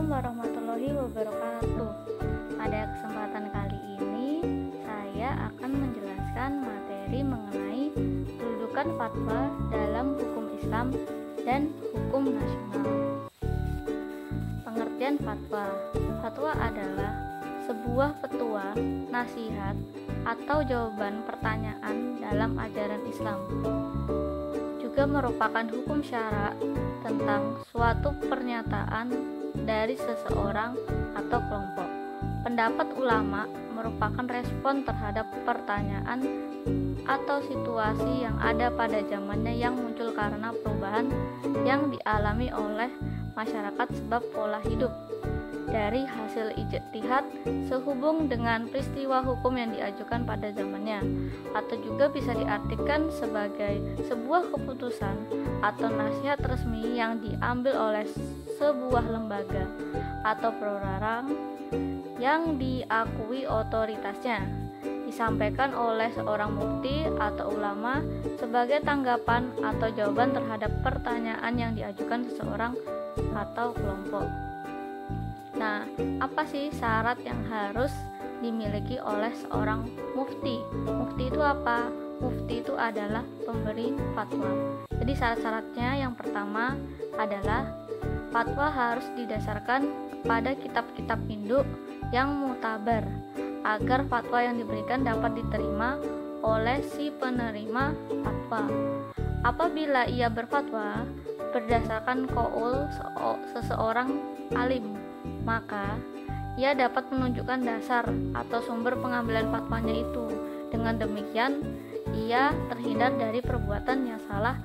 Assalamualaikum warahmatullahi wabarakatuh. Pada kesempatan kali ini saya akan menjelaskan materi mengenai kedudukan fatwa dalam hukum Islam dan hukum nasional. Pengertian fatwa. Fatwa adalah sebuah petua, nasihat, atau jawaban pertanyaan dalam ajaran Islam. Juga merupakan hukum syara tentang suatu pernyataan dari seseorang atau kelompok. Pendapat ulama merupakan respon terhadap pertanyaan atau situasi yang ada pada zamannya yang muncul karena perubahan yang dialami oleh masyarakat sebab pola hidup dari hasil ijtihad sehubung dengan peristiwa hukum yang diajukan pada zamannya, atau juga bisa diartikan sebagai sebuah keputusan atau nasihat resmi yang diambil oleh sebuah lembaga atau perorangan yang diakui otoritasnya, disampaikan oleh seorang mufti atau ulama sebagai tanggapan atau jawaban terhadap pertanyaan yang diajukan seseorang atau kelompok. Nah, apa sih syarat yang harus dimiliki oleh seorang mufti? Mufti itu apa? Mufti itu adalah pemberi fatwa. Jadi syarat-syaratnya yang pertama adalah fatwa harus didasarkan pada kitab-kitab induk yang mutabar agar fatwa yang diberikan dapat diterima oleh si penerima fatwa. Apabila ia berfatwa berdasarkan qaul seseorang alim, maka ia dapat menunjukkan dasar atau sumber pengambilan fatwanya itu. Dengan demikian, ia terhindar dari perbuatan yang salah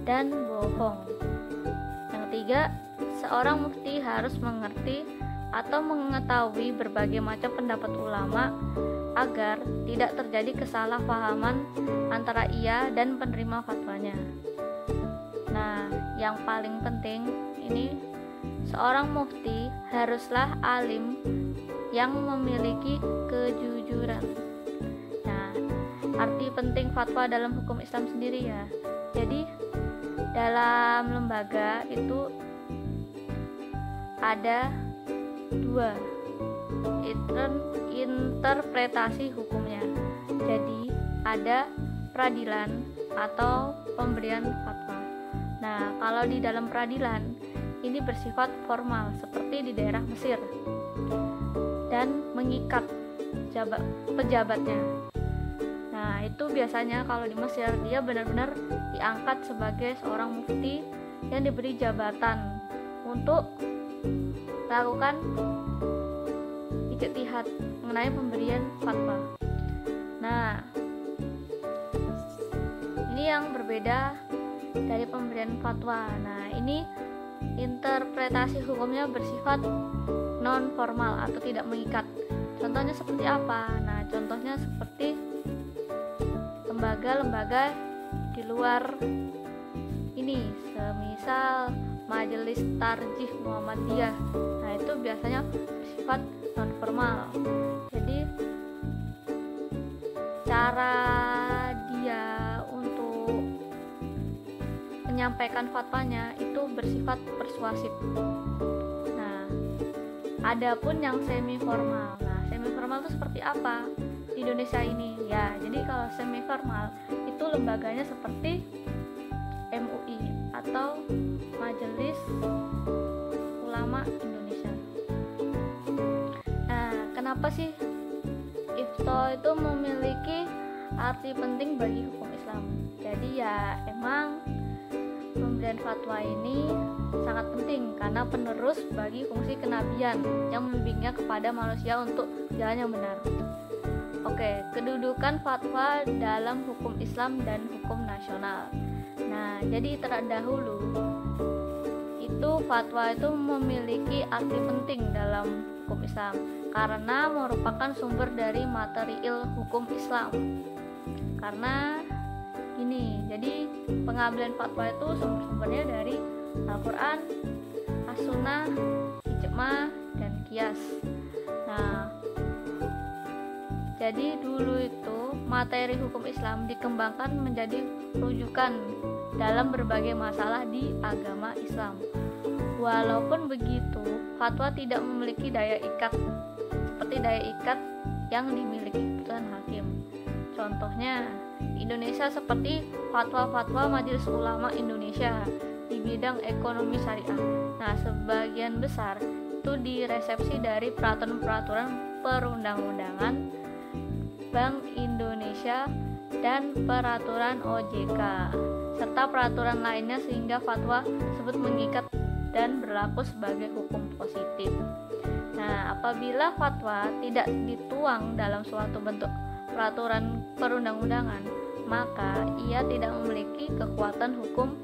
dan bohong. Yang ketiga, seorang mufti harus mengerti atau mengetahui berbagai macam pendapat ulama agar tidak terjadi kesalahpahaman antara ia dan penerima fatwanya. Nah, yang paling penting ini, seorang mufti haruslah alim yang memiliki kejujuran. Nah, arti penting fatwa dalam hukum Islam sendiri ya. Jadi, dalam lembaga itu ada dua interpretasi hukumnya. Jadi, ada peradilan atau pemberian fatwa. Nah, kalau di dalam peradilan ini bersifat formal seperti di daerah Mesir dan mengikat pejabatnya. Nah, itu biasanya kalau di Mesir dia benar-benar diangkat sebagai seorang mufti yang diberi jabatan untuk melakukan ijtihad mengenai pemberian fatwa. Nah, ini yang berbeda dari pemberian fatwa. Nah, ini interpretasi hukumnya bersifat non formal atau tidak mengikat. Contohnya seperti apa? Nah, contohnya seperti lembaga-lembaga di luar ini, semisal Majelis Tarjih Muhammadiyah. Nah, itu biasanya bersifat non formal. Jadi cara dia untuk menyampaikan fatwanya itu bersifat persuasif. Nah, adapun yang semi formal. Nah, semi formal itu seperti apa di Indonesia ini? Ya, jadi kalau semi formal itu lembaganya seperti MUI atau Majelis Ulama Indonesia. Nah, kenapa sih IFTO itu memiliki arti penting bagi hukum Islam? Jadi ya emang pemberian fatwa ini sangat penting karena penerus bagi fungsi kenabian yang membimbingnya kepada manusia untuk jalan yang benar. Oke, kedudukan fatwa dalam hukum Islam dan hukum nasional. Nah, jadi terdahulu itu fatwa itu memiliki arti penting dalam hukum Islam karena merupakan sumber dari material hukum Islam. Karena ini, jadi pengambilan fatwa itu sumber-sumbernya dari Al-Quran, As-Sunnah, Ijma, dan Qiyas. Nah, jadi dulu itu materi hukum Islam dikembangkan menjadi rujukan dalam berbagai masalah di agama Islam. Walaupun begitu, fatwa tidak memiliki daya ikat seperti daya ikat yang dimiliki putusan hakim. Contohnya, di Indonesia seperti fatwa-fatwa Majelis Ulama Indonesia di bidang ekonomi syariah. Nah, sebagian besar itu diresepsi dari peraturan-peraturan perundang-undangan Bank Indonesia dan peraturan OJK serta peraturan lainnya, sehingga fatwa tersebut mengikat dan berlaku sebagai hukum positif. Nah, apabila fatwa tidak dituang dalam suatu bentuk peraturan perundang-undangan, maka ia tidak memiliki kekuatan hukum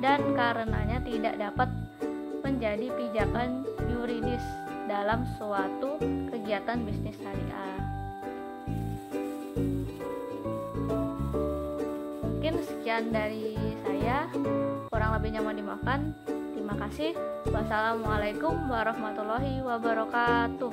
dan karenanya tidak dapat menjadi pijakan yuridis dalam suatu kegiatan bisnis syariah. Mungkin sekian dari saya, kurang lebihnya mohon dimaafkan. Terima kasih. Wassalamualaikum warahmatullahi wabarakatuh.